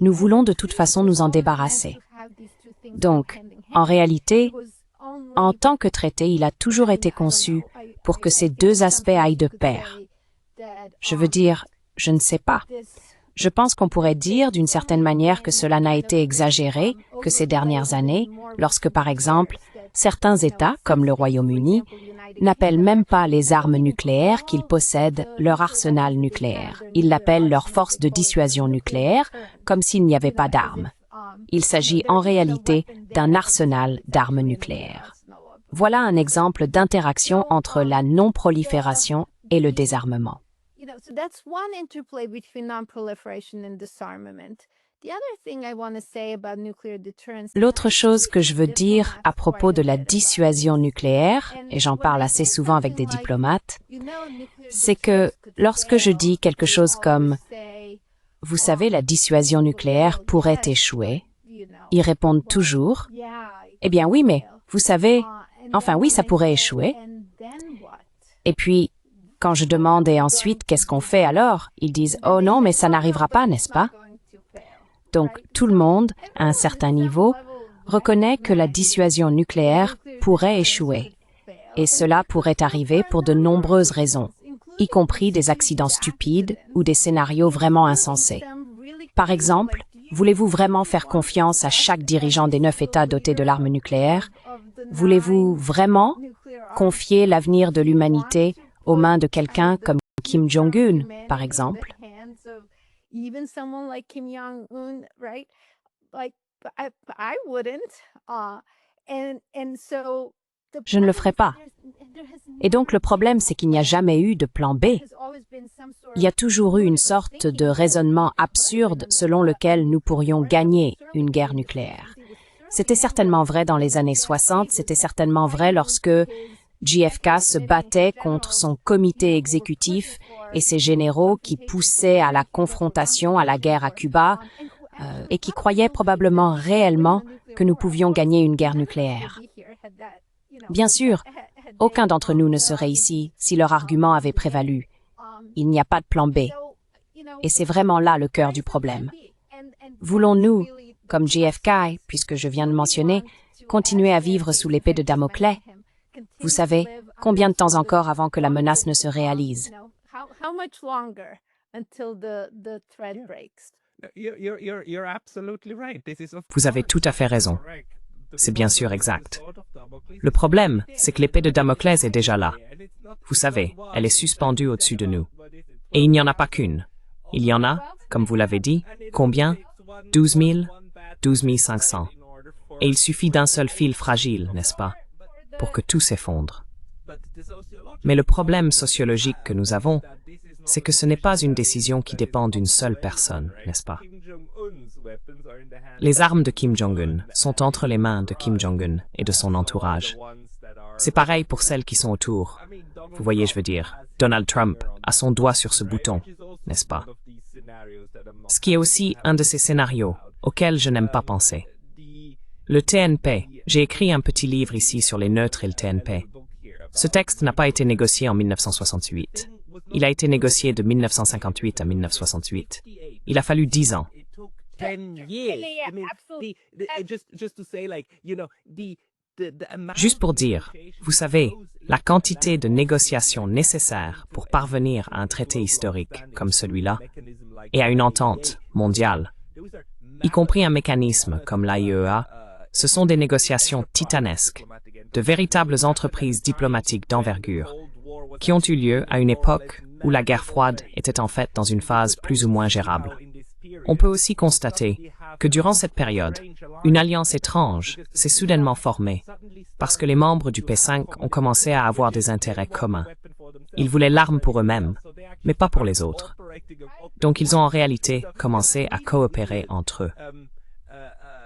Nous voulons de toute façon nous en débarrasser. Donc, en réalité, en tant que traité, il a toujours été conçu pour que ces deux aspects aillent de pair. Je veux dire, je ne sais pas. Je pense qu'on pourrait dire d'une certaine manière que cela n'a été exagéré que ces dernières années, lorsque par exemple, certains États, comme le Royaume-Uni, n'appellent même pas les armes nucléaires qu'ils possèdent leur arsenal nucléaire. Ils l'appellent leur force de dissuasion nucléaire, comme s'il n'y avait pas d'armes. Il s'agit en réalité d'un arsenal d'armes nucléaires. Voilà un exemple d'interaction entre la non-prolifération et le désarmement. L'autre chose que je veux dire à propos de la dissuasion nucléaire, et j'en parle assez souvent avec des diplomates, c'est que lorsque je dis quelque chose comme « Vous savez, la dissuasion nucléaire pourrait échouer », ils répondent toujours « Eh bien oui, mais vous savez, enfin oui, ça pourrait échouer. » Et puis, quand je demande « Et ensuite, qu'est-ce qu'on fait alors ?» Ils disent « Oh non, mais ça n'arrivera pas, n'est-ce pas ?» Donc, tout le monde, à un certain niveau, reconnaît que la dissuasion nucléaire pourrait échouer. Et cela pourrait arriver pour de nombreuses raisons, y compris des accidents stupides ou des scénarios vraiment insensés. Par exemple, voulez-vous vraiment faire confiance à chaque dirigeant des 9 États dotés de l'arme nucléaire? Voulez-vous vraiment confier l'avenir de l'humanité aux mains de quelqu'un comme Kim Jong-un, par exemple? Je ne le ferai pas. Et donc le problème, c'est qu'il n'y a jamais eu de plan B. Il y a toujours eu une sorte de raisonnement absurde selon lequel nous pourrions gagner une guerre nucléaire. C'était certainement vrai dans les années 60, c'était certainement vrai lorsque JFK se battait contre son comité exécutif et ses généraux qui poussaient à la confrontation, à la guerre à Cuba, et qui croyaient probablement réellement que nous pouvions gagner une guerre nucléaire. Bien sûr, aucun d'entre nous ne serait ici si leur argument avait prévalu. Il n'y a pas de plan B. Et c'est vraiment là le cœur du problème. Voulons-nous, comme JFK, puisque je viens de mentionner, continuer à vivre sous l'épée de Damoclès? Vous savez, combien de temps encore avant que la menace ne se réalise? Vous avez tout à fait raison. C'est bien sûr exact. Le problème, c'est que l'épée de Damoclès est déjà là. Vous savez, elle est suspendue au-dessus de nous. Et il n'y en a pas qu'une. Il y en a, comme vous l'avez dit, combien? 12 000, 12 500. Et il suffit d'un seul fil fragile, n'est-ce pas, pour que tout s'effondre. Mais le problème sociologique que nous avons, c'est que ce n'est pas une décision qui dépend d'une seule personne, n'est-ce pas? Les armes de Kim Jong-un sont entre les mains de Kim Jong-un et de son entourage. C'est pareil pour celles qui sont autour. Vous voyez, je veux dire, Donald Trump a son doigt sur ce bouton, n'est-ce pas? Ce qui est aussi un de ces scénarios auxquels je n'aime pas penser. Le TNP, j'ai écrit un petit livre ici sur les neutres et le TNP. Ce texte n'a pas été négocié en 1968. Il a été négocié de 1958 à 1968. Il a fallu 10 ans. Juste pour dire, vous savez, la quantité de négociations nécessaires pour parvenir à un traité historique comme celui-là et à une entente mondiale, y compris un mécanisme comme l'AIEA, ce sont des négociations titanesques, de véritables entreprises diplomatiques d'envergure, qui ont eu lieu à une époque où la guerre froide était en fait dans une phase plus ou moins gérable. On peut aussi constater que durant cette période, une alliance étrange s'est soudainement formée parce que les membres du P5 ont commencé à avoir des intérêts communs. Ils voulaient l'arme pour eux-mêmes, mais pas pour les autres. Donc ils ont en réalité commencé à coopérer entre eux.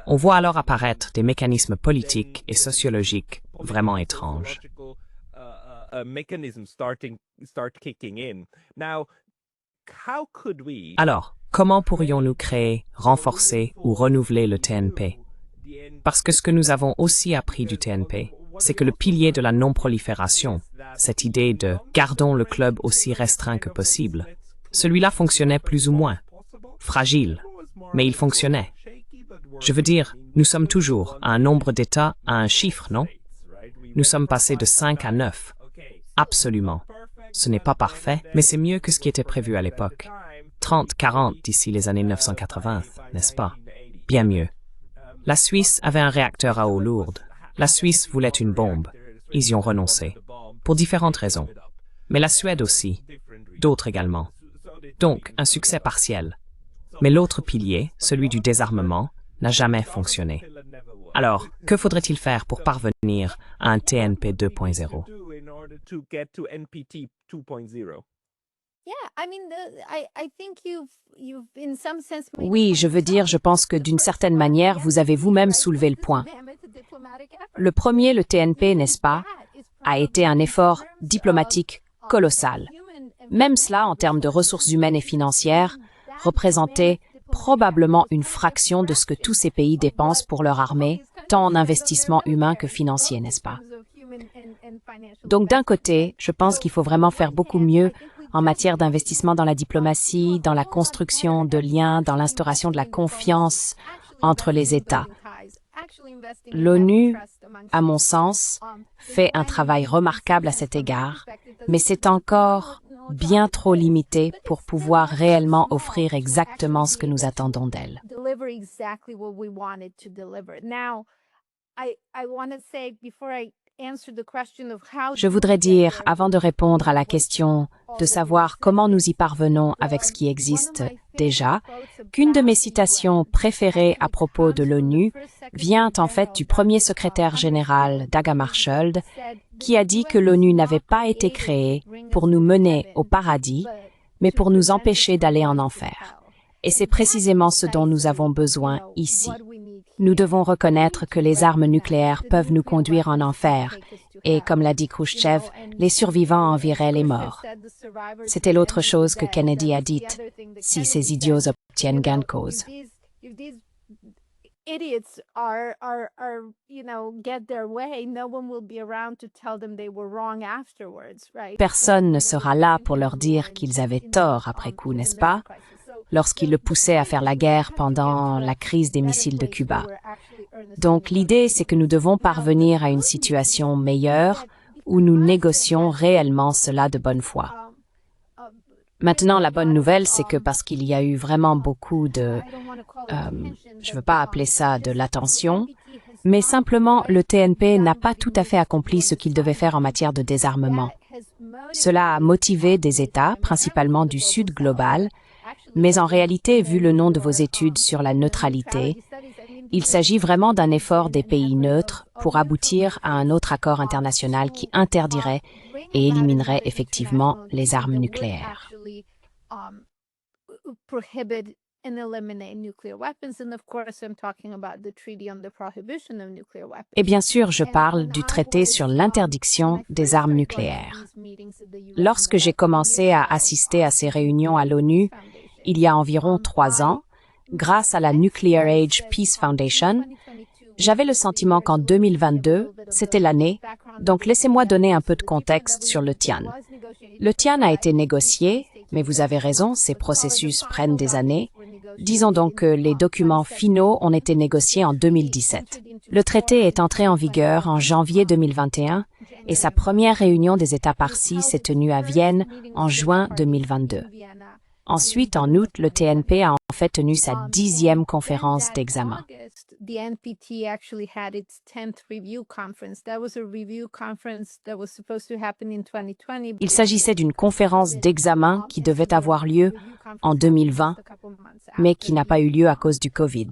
On voit alors apparaître des mécanismes politiques et sociologiques vraiment étranges. Alors, comment pourrions-nous créer, renforcer ou renouveler le TNP? Parce que ce que nous avons aussi appris du TNP, c'est que le pilier de la non-prolifération, cette idée de « gardons le club aussi restreint que possible », celui-là fonctionnait plus ou moins. Fragile, mais il fonctionnait. Je veux dire, nous sommes toujours à un nombre d'États à un chiffre, non? Nous sommes passés de 5 à 9. Absolument. Ce n'est pas parfait, mais c'est mieux que ce qui était prévu à l'époque. 30, 40 d'ici les années 1980, n'est-ce pas? Bien mieux. La Suisse avait un réacteur à eau lourde. La Suisse voulait une bombe. Ils y ont renoncé. Pour différentes raisons. Mais la Suède aussi. D'autres également. Donc, un succès partiel. Mais l'autre pilier, celui du désarmement, n'a jamais fonctionné. Alors, que faudrait-il faire pour parvenir à un TNP 2.0? Oui, je veux dire, je pense que d'une certaine manière, vous avez vous-même soulevé le point. Le premier, le TNP, n'est-ce pas, a été un effort diplomatique colossal. Même cela, en termes de ressources humaines et financières, représentait probablement une fraction de ce que tous ces pays dépensent pour leur armée, tant en investissement humain que financier, n'est-ce pas? Donc d'un côté, je pense qu'il faut vraiment faire beaucoup mieux en matière d'investissement dans la diplomatie, dans la construction de liens, dans l'instauration de la confiance entre les États. L'ONU, à mon sens, fait un travail remarquable à cet égard, mais c'est encore bien trop limité pour pouvoir réellement offrir exactement ce que nous attendons d'elle. Je voudrais dire, avant de répondre à la question de savoir comment nous y parvenons avec ce qui existe déjà, qu'une de mes citations préférées à propos de l'ONU vient en fait du premier secrétaire général, Dag Hammarskjöld, qui a dit que l'ONU n'avait pas été créée pour nous mener au paradis, mais pour nous empêcher d'aller en enfer. Et c'est précisément ce dont nous avons besoin ici. Nous devons reconnaître que les armes nucléaires peuvent nous conduire en enfer, et comme l'a dit Khrouchtchev, les survivants envieraient les morts. C'était l'autre chose que Kennedy a dite, si ces idiots obtiennent gain de cause. Personne ne sera là pour leur dire qu'ils avaient tort après coup, n'est-ce pas? Lorsqu'ils le poussaient à faire la guerre pendant la crise des missiles de Cuba. Donc l'idée, c'est que nous devons parvenir à une situation meilleure où nous négocions réellement cela de bonne foi. Maintenant, la bonne nouvelle, c'est que parce qu'il y a eu vraiment beaucoup de... je ne veux pas appeler ça de l'attention, mais simplement le TNP n'a pas tout à fait accompli ce qu'il devait faire en matière de désarmement. Cela a motivé des États, principalement du Sud global, mais en réalité, vu le nom de vos études sur la neutralité, il s'agit vraiment d'un effort des pays neutres pour aboutir à un autre accord international qui interdirait et éliminerait effectivement les armes nucléaires. Et bien sûr, je parle du traité sur l'interdiction des armes nucléaires. Lorsque j'ai commencé à assister à ces réunions à l'ONU, il y a environ 3 ans, grâce à la Nuclear Age Peace Foundation, j'avais le sentiment qu'en 2022, c'était l'année, donc laissez-moi donner un peu de contexte sur le TIAN. Le TIAN a été négocié, mais vous avez raison, ces processus prennent des années. Disons donc que les documents finaux ont été négociés en 2017. Le traité est entré en vigueur en janvier 2021 et sa première réunion des États parties s'est tenue à Vienne en juin 2022. Ensuite, en août, le TNP a en fait tenu sa 10e conférence d'examen. The NPT actually had its 10th review conference. That was a review conference that was supposed to happen in 2020. Il s'agissait d'une conférence d'examen qui devait avoir lieu en 2020, mais qui n'a pas eu lieu à cause du Covid.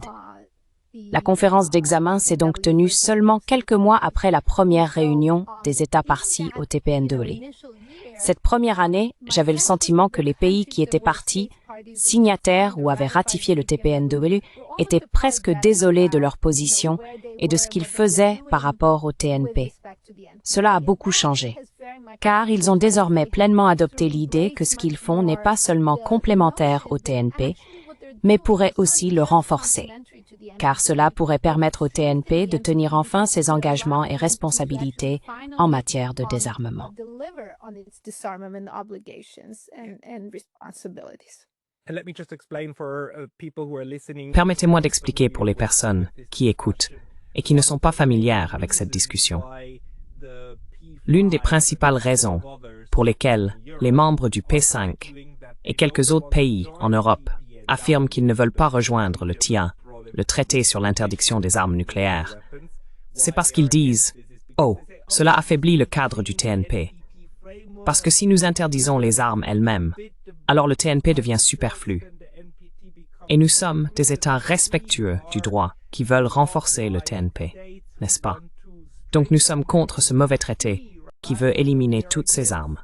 La conférence d'examen s'est donc tenue seulement quelques mois après la première réunion des États parties au TPNW. Cette première année, j'avais le sentiment que les pays qui étaient partis, signataires ou avaient ratifié le TPNW, étaient presque désolés de leur position et de ce qu'ils faisaient par rapport au TNP. Cela a beaucoup changé, car ils ont désormais pleinement adopté l'idée que ce qu'ils font n'est pas seulement complémentaire au TNP, mais pourrait aussi le renforcer, car cela pourrait permettre au TNP de tenir enfin ses engagements et responsabilités en matière de désarmement. Permettez-moi d'expliquer pour les personnes qui écoutent et qui ne sont pas familières avec cette discussion. L'une des principales raisons pour lesquelles les membres du P5 et quelques autres pays en Europe affirment qu'ils ne veulent pas rejoindre le TIA, le traité sur l'interdiction des armes nucléaires, c'est parce qu'ils disent « Oh, cela affaiblit le cadre du TNP. Parce que si nous interdisons les armes elles-mêmes, alors le TNP devient superflu. Et nous sommes des États respectueux du droit qui veulent renforcer le TNP, n'est-ce pas? Donc nous sommes contre ce mauvais traité qui veut éliminer toutes ces armes. »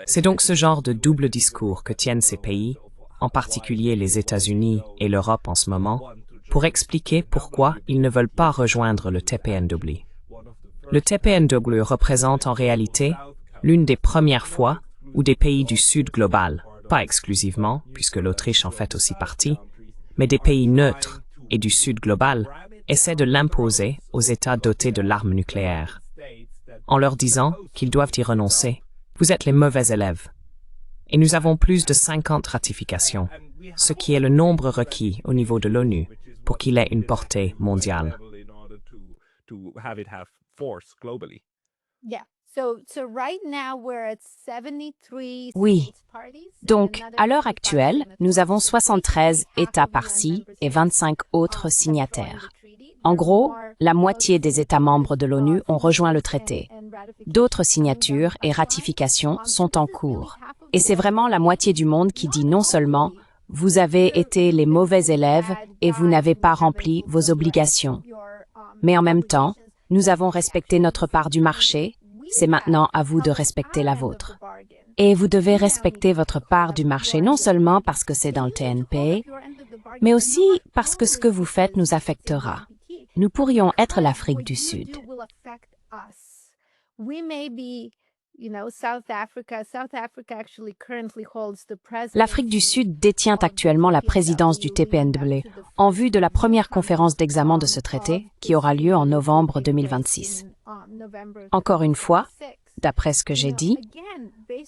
C'est donc ce genre de double discours que tiennent ces pays, en particulier les États-Unis et l'Europe en ce moment, pour expliquer pourquoi ils ne veulent pas rejoindre le TPNW. Le TPNW représente en réalité l'une des premières fois où des pays du Sud global, pas exclusivement, puisque l'Autriche en fait aussi partie, mais des pays neutres et du Sud global essaient de l'imposer aux États dotés de l'arme nucléaire, en leur disant qu'ils doivent y renoncer. Vous êtes les mauvais élèves. Et nous avons plus de 50 ratifications, ce qui est le nombre requis au niveau de l'ONU pour qu'il ait une portée mondiale. Oui. Donc, à l'heure actuelle, nous avons 73 États parties et 25 autres signataires. En gros, la moitié des États membres de l'ONU ont rejoint le traité. D'autres signatures et ratifications sont en cours. Et c'est vraiment la moitié du monde qui dit non seulement « Vous avez été les mauvais élèves et vous n'avez pas rempli vos obligations », mais en même temps, nous avons respecté notre part du marché, c'est maintenant à vous de respecter la vôtre. Et vous devez respecter votre part du marché non seulement parce que c'est dans le TNP, mais aussi parce que ce que vous faites nous affectera. Nous pourrions être l'Afrique du Sud. L'Afrique du Sud détient actuellement la présidence du TPNW en vue de la première conférence d'examen de ce traité qui aura lieu en novembre 2026. Encore une fois, d'après ce que j'ai dit,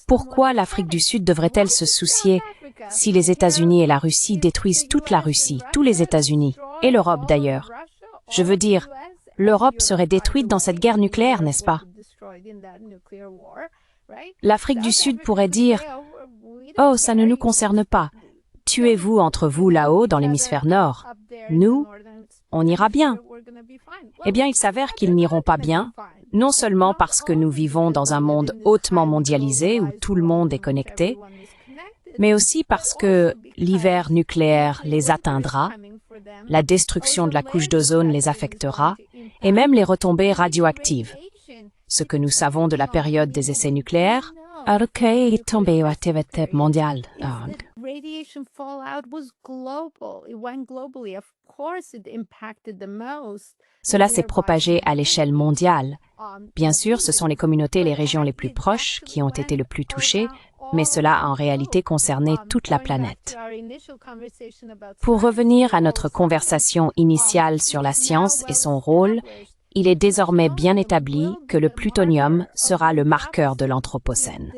pourquoi l'Afrique du Sud devrait-elle se soucier si les États-Unis et la Russie détruisent toute la Russie, tous les États-Unis, et l'Europe d'ailleurs? Je veux dire, l'Europe serait détruite dans cette guerre nucléaire, n'est-ce pas? L'Afrique du Sud pourrait dire « Oh, ça ne nous concerne pas. Tuez-vous entre vous là-haut dans l'hémisphère nord. Nous, on ira bien. » Eh bien, il s'avère qu'ils n'iront pas bien, non seulement parce que nous vivons dans un monde hautement mondialisé où tout le monde est connecté, mais aussi parce que l'hiver nucléaire les atteindra, la destruction de la couche d'ozone les affectera, et même les retombées radioactives. Ce que nous savons de la période des essais nucléaires, mondiale. Cela s'est propagé à l'échelle mondiale. Bien sûr, ce sont les communautés et les régions les plus proches qui ont été le plus touchées, mais cela a en réalité concerné toute la planète. Pour revenir à notre conversation initiale sur la science et son rôle, il est désormais bien établi que le plutonium sera le marqueur de l'Anthropocène.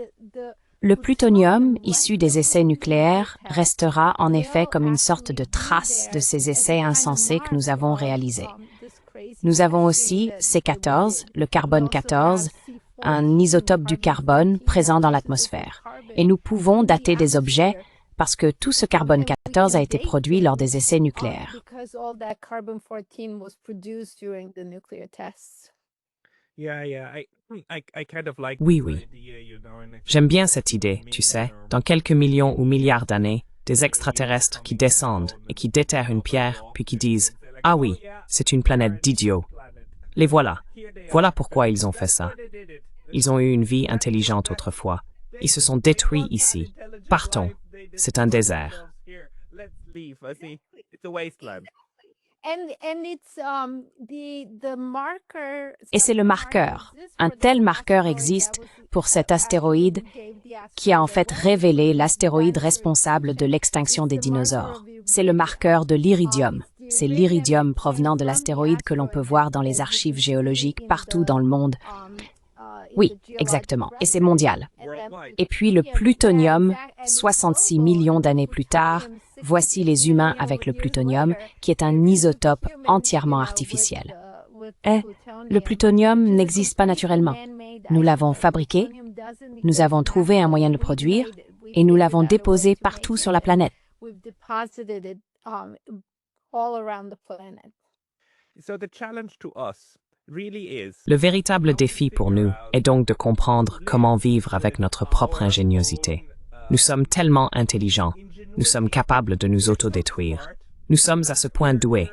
Le plutonium, issu des essais nucléaires, restera en effet comme une sorte de trace de ces essais insensés que nous avons réalisés. Nous avons aussi C14, le carbone 14, un isotope du carbone présent dans l'atmosphère. Et nous pouvons dater des objets parce que tout ce carbone 14 a été produit lors des essais nucléaires. Oui, oui. J'aime bien cette idée, tu sais. Dans quelques millions ou milliards d'années, des extraterrestres qui descendent et qui déterrent une pierre, puis qui disent « Ah oui, c'est une planète d'idiots. » Les voilà. Voilà pourquoi ils ont fait ça. Ils ont eu une vie intelligente autrefois. Ils se sont détruits ici. Partons. C'est un désert. Et c'est le marqueur. Un tel marqueur existe pour cet astéroïde qui a en fait révélé l'astéroïde responsable de l'extinction des dinosaures. C'est le marqueur de l'iridium. C'est l'iridium provenant de l'astéroïde que l'on peut voir dans les archives géologiques partout dans le monde. Oui, exactement. Et c'est mondial. Et puis le plutonium, 66 millions d'années plus tard, voici les humains avec le plutonium, qui est un isotope entièrement artificiel. Le plutonium n'existe pas naturellement. Nous l'avons fabriqué, nous avons trouvé un moyen de le produire, et nous l'avons déposé partout sur la planète. Le véritable défi pour nous est donc de comprendre comment vivre avec notre propre ingéniosité. Nous sommes tellement intelligents, nous sommes capables de nous autodétruire. Nous sommes à ce point doués.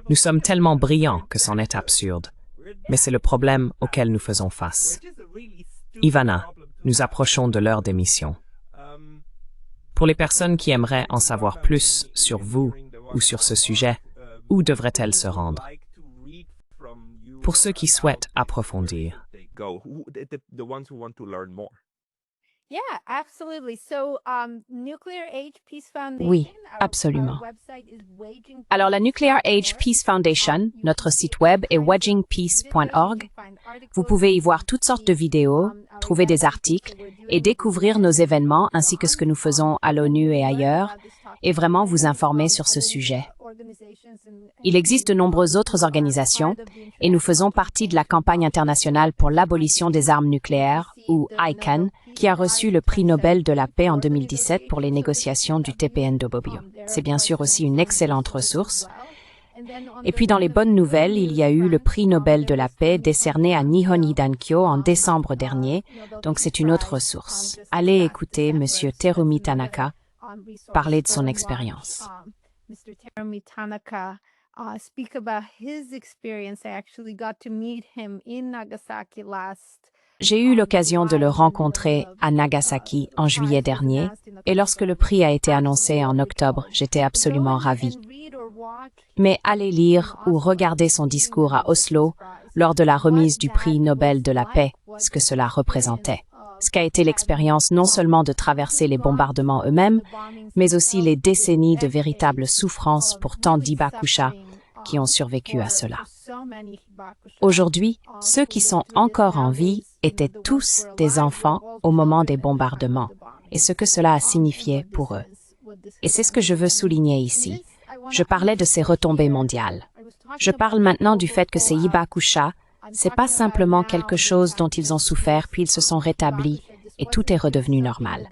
Nous sommes tellement brillants que c'en est absurde. Mais c'est le problème auquel nous faisons face. Ivana, nous approchons de l'heure d'émission. Pour les personnes qui aimeraient en savoir plus sur vous ou sur ce sujet, où devraient-elles se rendre? Pour ceux qui souhaitent approfondir. Oui, absolument. Alors, la Nuclear Age Peace Foundation, notre site web est wedgingpeace.org. Vous pouvez y voir toutes sortes de vidéos, trouver des articles et découvrir nos événements ainsi que ce que nous faisons à l'ONU et ailleurs, et vraiment vous informer sur ce sujet. Il existe de nombreuses autres organisations et nous faisons partie de la campagne internationale pour l'abolition des armes nucléaires, ou ICAN, qui a reçu le prix Nobel de la paix en 2017 pour les négociations du TPNW. C'est bien sûr aussi une excellente ressource. Et puis dans les bonnes nouvelles, il y a eu le prix Nobel de la paix décerné à Nihon Dankyo en décembre dernier, donc c'est une autre ressource. Allez écouter M. Terumi Tanaka parler de son expérience. Mr. Terumi Tanaka speak about his experience. I actually got to meet him in Nagasaki last. J'ai eu l'occasion de le rencontrer à Nagasaki en juillet dernier, et lorsque le prix a été annoncé en octobre, j'étais absolument ravie. Mais allez lire ou regarder son discours à Oslo lors de la remise du prix Nobel de la paix, ce que cela représentait. Ce qu'a été l'expérience non seulement de traverser les bombardements eux-mêmes, mais aussi les décennies de véritables souffrances pour tant d'Hibakusha qui ont survécu à cela. Aujourd'hui, ceux qui sont encore en vie étaient tous des enfants au moment des bombardements, et ce que cela a signifié pour eux. Et c'est ce que je veux souligner ici. Je parlais de ces retombées mondiales. Je parle maintenant du fait que ces Hibakusha, c'est pas simplement quelque chose dont ils ont souffert puis ils se sont rétablis et tout est redevenu normal.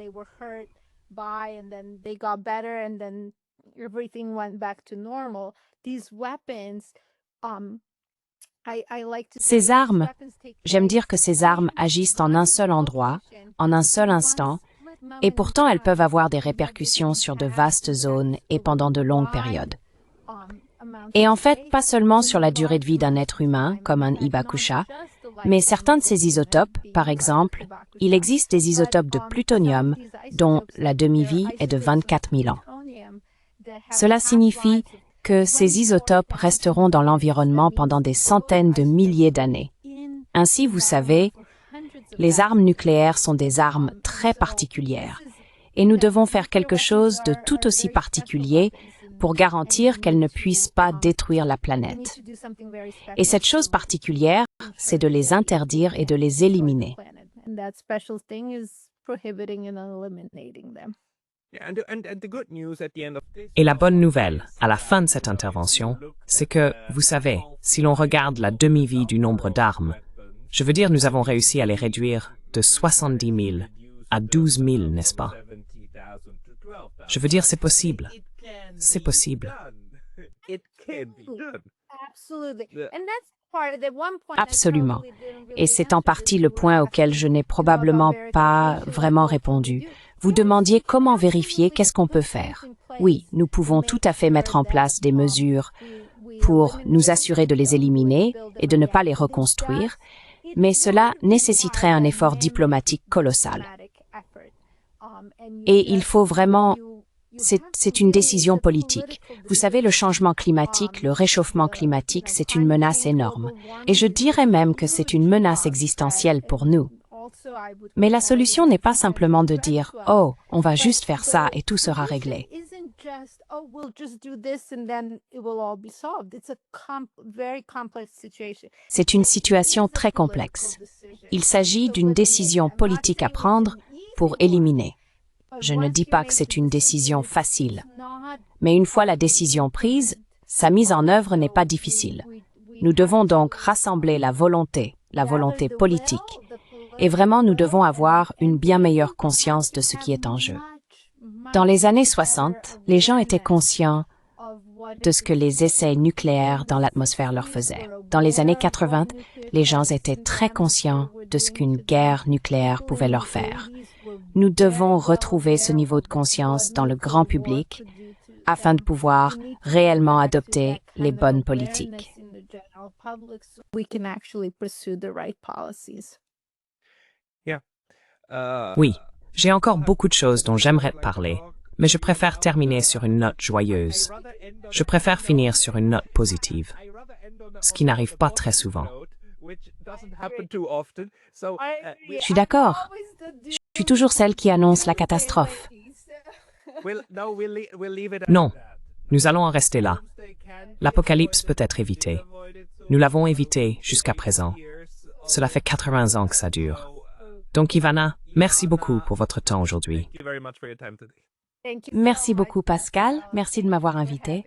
Ces armes, j'aime dire que ces armes agissent en un seul endroit, en un seul instant, et pourtant elles peuvent avoir des répercussions sur de vastes zones et pendant de longues périodes. Et en fait, pas seulement sur la durée de vie d'un être humain, comme un Hibakusha, mais certains de ces isotopes, par exemple, il existe des isotopes de plutonium dont la demi-vie est de 24 000 ans. Cela signifie que ces isotopes resteront dans l'environnement pendant des centaines de milliers d'années. Ainsi, vous savez, les armes nucléaires sont des armes très particulières, et nous devons faire quelque chose de tout aussi particulier pour garantir qu'elles ne puissent pas détruire la planète. Et cette chose particulière, c'est de les interdire et de les éliminer. Et la bonne nouvelle, à la fin de cette intervention, c'est que, vous savez, si l'on regarde la demi-vie du nombre d'armes, Je veux dire, nous avons réussi à les réduire de 70 000 à 12 000, n'est-ce pas? Je veux dire, c'est possible. C'est possible. Absolument. Et c'est en partie le point auquel je n'ai probablement pas vraiment répondu. Vous demandiez comment vérifier qu'est-ce qu'on peut faire. Oui, nous pouvons tout à fait mettre en place des mesures pour nous assurer de les éliminer et de ne pas les reconstruire, mais cela nécessiterait un effort diplomatique colossal. Et il faut vraiment... C'est une décision politique. Vous savez, le changement climatique, le réchauffement climatique, c'est une menace énorme. Et je dirais même que c'est une menace existentielle pour nous. Mais la solution n'est pas simplement de dire « Oh, on va juste faire ça et tout sera réglé ». C'est une situation très complexe. Il s'agit d'une décision politique à prendre pour éliminer. Je ne dis pas que c'est une décision facile, mais une fois la décision prise, sa mise en œuvre n'est pas difficile. Nous devons donc rassembler la volonté politique, et vraiment nous devons avoir une bien meilleure conscience de ce qui est en jeu. Dans les années 60, les gens étaient conscients de ce que les essais nucléaires dans l'atmosphère leur faisaient. Dans les années 80, les gens étaient très conscients de ce qu'une guerre nucléaire pouvait leur faire. Nous devons retrouver ce niveau de conscience dans le grand public afin de pouvoir réellement adopter les bonnes politiques. Oui, j'ai encore beaucoup de choses dont j'aimerais te parler, mais je préfère terminer sur une note joyeuse. Je préfère finir sur une note positive, ce qui n'arrive pas très souvent. Je suis d'accord. Je suis toujours celle qui annonce la catastrophe. Non, nous allons en rester là. L'apocalypse peut être évité. Nous l'avons évité jusqu'à présent. Cela fait 80 ans que ça dure. Donc Ivana, merci beaucoup pour votre temps aujourd'hui. Merci beaucoup Pascal, merci de m'avoir invité.